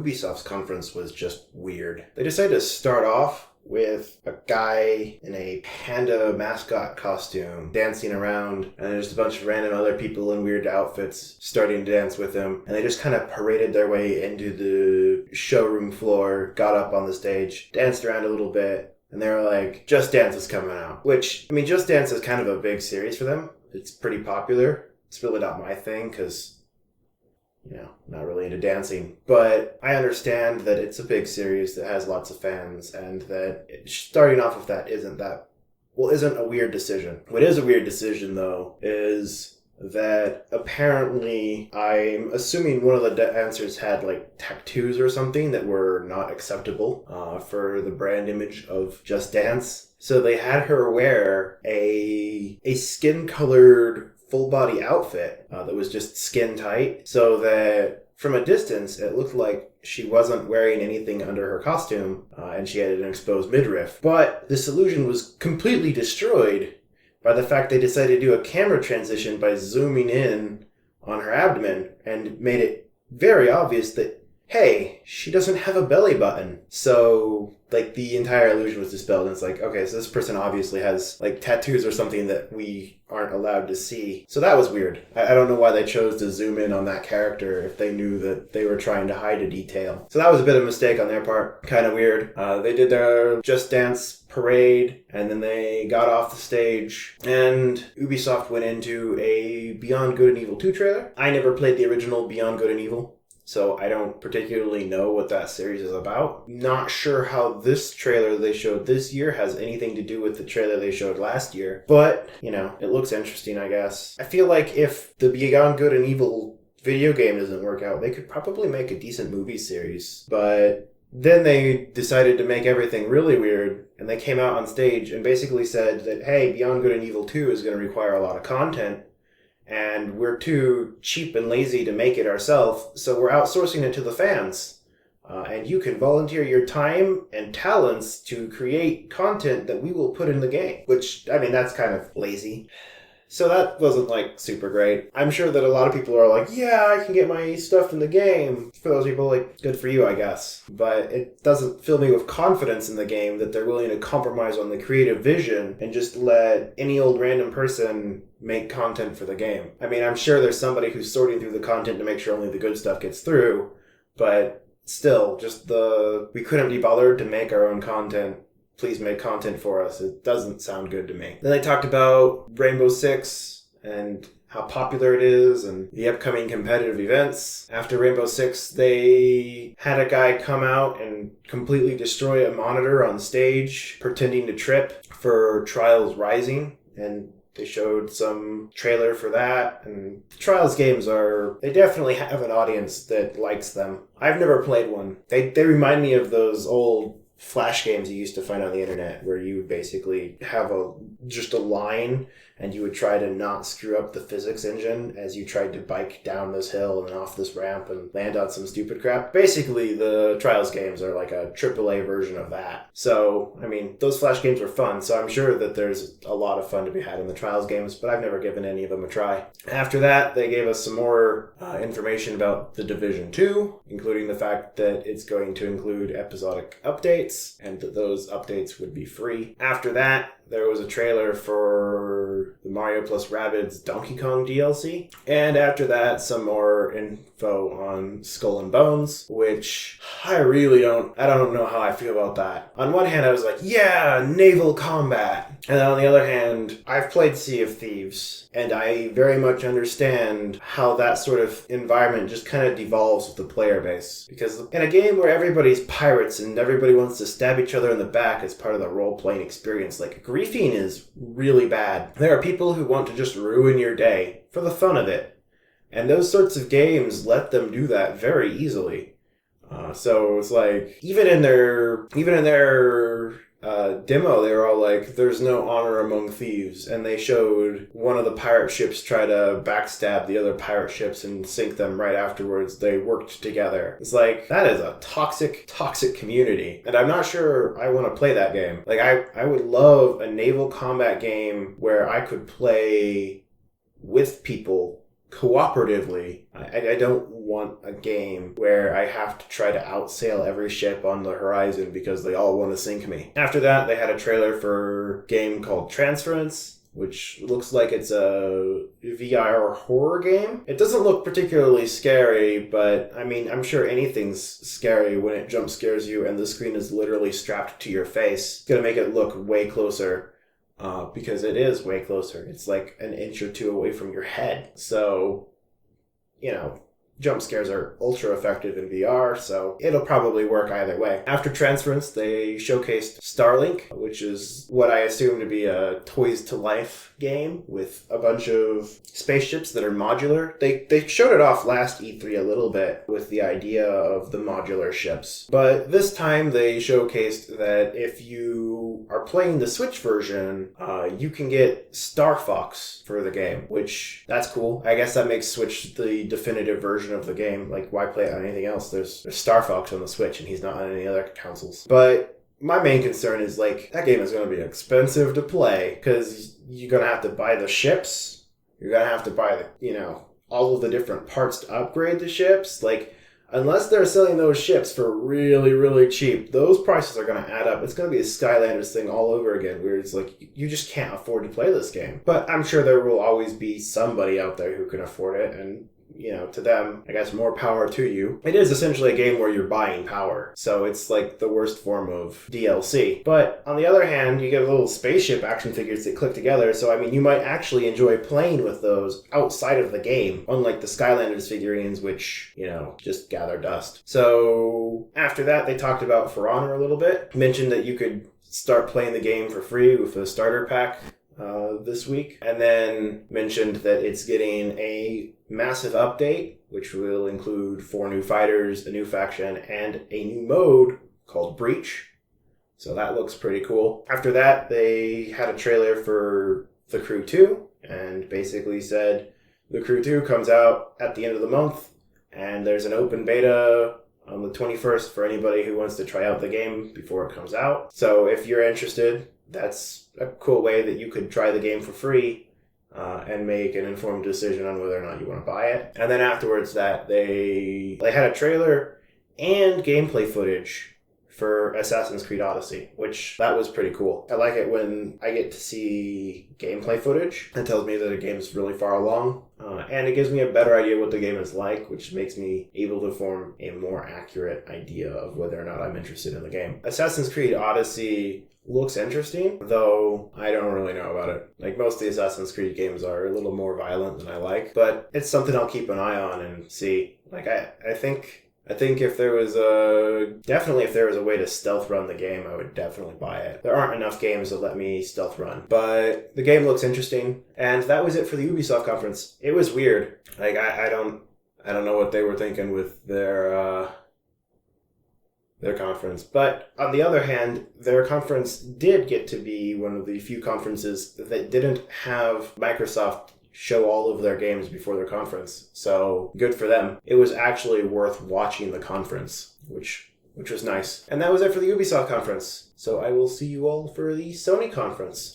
Ubisoft's conference was just weird. They decided to start off with a guy in a panda mascot costume dancing around, and there's a bunch of random other people in weird outfits starting to dance with him, and they just kind of paraded their way into the showroom floor, got up on the stage, danced around a little bit, and they were like, Just Dance is coming out. Which, I mean, Just Dance is kind of a big series for them. It's pretty popular. It's really not my thing, because not really into dancing. But I understand that it's a big series that has lots of fans, and that starting off with that isn't a weird decision. What is a weird decision, though, is that apparently, I'm assuming one of the dancers had, tattoos or something that were not acceptable for the brand image of Just Dance. So they had her wear a skin-colored full-body outfit that was just skin tight, so that from a distance it looked like she wasn't wearing anything under her costume, and she had an exposed midriff. But this illusion was completely destroyed by the fact they decided to do a camera transition by zooming in on her abdomen and made it very obvious that, hey, she doesn't have a belly button. So, the entire illusion was dispelled, and it's like, okay, so this person obviously has, tattoos or something that we aren't allowed to see. So that was weird. I don't know why they chose to zoom in on that character if they knew that they were trying to hide a detail. So that was a bit of a mistake on their part. Kind of weird. They did their Just Dance parade, and then they got off the stage, and Ubisoft went into a Beyond Good and Evil 2 trailer. I never played the original Beyond Good and Evil, so I don't particularly know what that series is about. Not sure how this trailer they showed this year has anything to do with the trailer they showed last year. But, it looks interesting, I guess. I feel like if the Beyond Good and Evil video game doesn't work out, they could probably make a decent movie series. But then they decided to make everything really weird, and they came out on stage and basically said that, hey, Beyond Good and Evil 2 is going to require a lot of content, and we're too cheap and lazy to make it ourselves, so we're outsourcing it to the fans. And you can volunteer your time and talents to create content that we will put in the game. Which, that's kind of lazy. So that wasn't, super great. I'm sure that a lot of people are like, yeah, I can get my stuff in the game. For those people, good for you, I guess. But it doesn't fill me with confidence in the game that they're willing to compromise on the creative vision and just let any old random person make content for the game. I'm sure there's somebody who's sorting through the content to make sure only the good stuff gets through, but still, we couldn't be bothered to make our own content. Please make content for us. It doesn't sound good to me. Then they talked about Rainbow Six and how popular it is and the upcoming competitive events. After Rainbow Six, they had a guy come out and completely destroy a monitor on stage, pretending to trip for Trials Rising, and they showed some trailer for that, and the Trials games they definitely have an audience that likes them. I've never played one. They remind me of those old Flash games you used to find on the internet, where you would basically have just a line, and you would try to not screw up the physics engine as you tried to bike down this hill and off this ramp and land on some stupid crap. Basically, the Trials games are like a AAA version of that. So, those Flash games were fun, so I'm sure that there's a lot of fun to be had in the Trials games, but I've never given any of them a try. After that, they gave us some more information about The Division 2, including the fact that it's going to include episodic updates, and that those updates would be free. After that, there was a trailer for the Mario plus Rabbids Donkey Kong DLC. And after that, some more info on Skull and Bones, which I don't know how I feel about that. On one hand, I was like, yeah, naval combat. And then on the other hand, I've played Sea of Thieves, and I very much understand how that sort of environment just kind of devolves with the player base. Because in a game where everybody's pirates and everybody wants to stab each other in the back as part of the role-playing experience, griefing is really bad. There are people who want to just ruin your day for the fun of it. And those sorts of games let them do that very easily. So it's even in their demo, they were all like, there's no honor among thieves. And they showed one of the pirate ships try to backstab the other pirate ships and sink them right afterwards. They worked together. It's that is a toxic community. And I'm not sure I want to play that game. I would love a naval combat game where I could play with people cooperatively. I don't want a game where I have to try to outsail every ship on the horizon because they all want to sink me. After that, they had a trailer for a game called Transference, which looks like it's a VR horror game. It doesn't look particularly scary, but I mean, I'm sure anything's scary when it jump scares you and the screen is literally strapped to your face. It's gonna make it look way closer. Because it is way closer. It's like an inch or two away from your head. So, jump scares are ultra effective in VR, so it'll probably work either way. After Transference, they showcased Starlink, which is what I assume to be a Toys to Life game with a bunch of spaceships that are modular. They showed it off last E3 a little bit with the idea of the modular ships. But this time they showcased that if you are playing the Switch version, you can get Star Fox for the game, which that's cool. I guess that makes Switch the definitive version of the game. Like, why play it on anything else? There's Star Fox on the Switch and he's not on any other consoles. But my main concern is, like, that game is going to be expensive to play because you're going to have to buy the ships. You're going to have to buy all of the different parts to upgrade the ships. Like, unless they're selling those ships for really, really cheap, those prices are going to add up. It's going to be a Skylanders thing all over again, where it's like, you just can't afford to play this game. But I'm sure there will always be somebody out there who can afford it, and to them, I guess more power to you. It is essentially a game where you're buying power, so it's like the worst form of DLC. But on the other hand, you get little spaceship action figures that click together, so I mean, you might actually enjoy playing with those outside of the game, unlike the Skylanders figurines, which, just gather dust. So after that, they talked about For Honor a little bit, mentioned that you could start playing the game for free with a starter pack this week, and then mentioned that it's getting a massive update, which will include 4 new fighters, a new faction, and a new mode called Breach. So that looks pretty cool. After that, they had a trailer for The Crew 2, and basically said The Crew 2 comes out at the end of the month, and there's an open beta on the 21st for anybody who wants to try out the game before it comes out. So if you're interested, that's a cool way that you could try the game for free and make an informed decision on whether or not you want to buy it. And then afterwards they had a trailer and gameplay footage for Assassin's Creed Odyssey, which that was pretty cool. I like it when I get to see gameplay footage. It tells me that a game is really far along, and it gives me a better idea what the game is like, which makes me able to form a more accurate idea of whether or not I'm interested in the game. Assassin's Creed Odyssey looks interesting, though I don't really know about it. Like, most of the Assassin's Creed games are a little more violent than I like, but it's something I'll keep an eye on and see. Like, I think if there was a way to stealth run the game, I would definitely buy it. There aren't enough games that let me stealth run, but the game looks interesting. And that was it for the Ubisoft conference. It was weird. Like, I don't know what they were thinking with their conference. But on the other hand, their conference did get to be one of the few conferences that didn't have Microsoft show all of their games before their conference. So good for them. It was actually worth watching the conference, which was nice. And that was it for the Ubisoft conference. So I will see you all for the Sony conference.